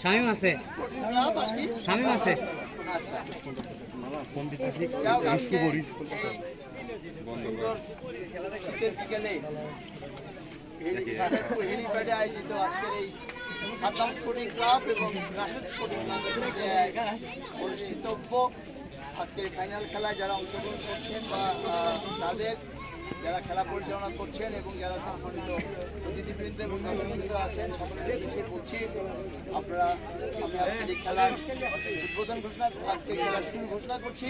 শামিম আছে, শামিম আছে। শীতের বিকেলে হেলিপ্যাডে আয়োজিত আজকের এই সাদ্দাম স্পোর্টিং ক্লাব এবং রাশেদ স্পোর্টিং ক্লাবের মধ্যে অনুষ্ঠিতব্য আজকের ফাইনাল খেলায় যারা অংশগ্রহণ করছেন বা তাদের যারা খেলা পরিচালনা করছেন এবং যারা সম্মানিত অতিথিবৃন্দ এবং দর্শকবৃন্দ আছেন সকলের উদ্দেশ্যে বলছি আপনারা আমি আজকের এই খেলার উদ্বোধন ঘোষণা আজকের খেলার শুরু ঘোষণা করছি।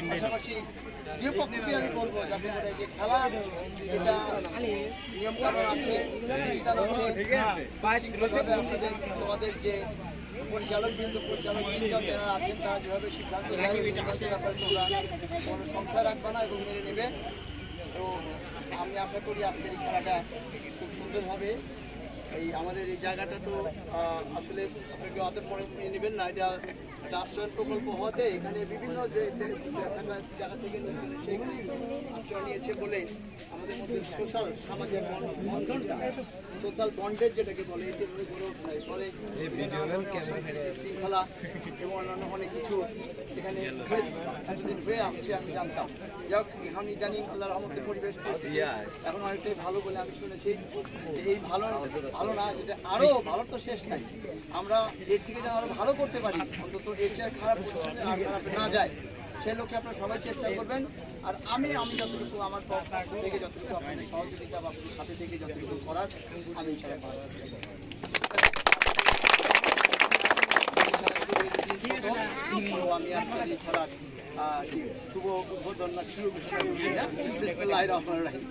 পাশাপাশি দুই পক্ষকে আমি বলবো যাতে করে যে খেলা যেটা নিয়মকানুন আছে বিধান আছে শৃঙ্খলভাবে আপনাদের তোমাদের যে পরিচালকবৃন্দ যারা আছেন তারা যেভাবে সিদ্ধান্ত নেয় সে ব্যাপারে তোমরা কোনো সংশয় রাখবে না এবং মেনে নেবে। তো আমি আশা করি আজকের এই খেলাটা খুব সুন্দরভাবে এই আমাদের এই জায়গাটা তো আসলে আপনাকে অত মনে নেবেন না, এটা একটা আশ্রয় প্রকল্প হতে এখানে বিভিন্ন জায়গা থেকে সেখানে আশ্রয় নিয়েছে বলে আমাদের মধ্যে সোশ্যাল সামাজিক বন্ধনটা সোশ্যাল বন্ডেজ যেটাকে বলে এতে গড়ে ওঠে ফলে শৃঙ্খলা এবং অন্যান্য অনেক কিছু এখানে এতদিন হয়ে আসছে আমি জানতাম। যাই হোক এখন ইদানিং আল্লাহ রহমতের পরিবেশ এখন অনেকটাই ভালো বলে আমি শুনেছি। এই ভালো না যেটা আরও ভালো তো শেষ নাই, আমরা এর থেকে যেন আরও ভালো করতে পারি অন্তত এর চেয়ে খারাপ খারাপ না যায় সেই লক্ষ্যে আপনারা সবাই চেষ্টা করবেন। আর আমি যতটুকু আমার পক্ষ থেকে যতটুকু আপনাদের সহযোগিতা বা আপনাদের সাথে থেকে যতটুকু করার আমি আমি আজকে এই খেলার শুভ উদ্বোধন শুরু বিসমিল্লাহির রহমানির রহিম।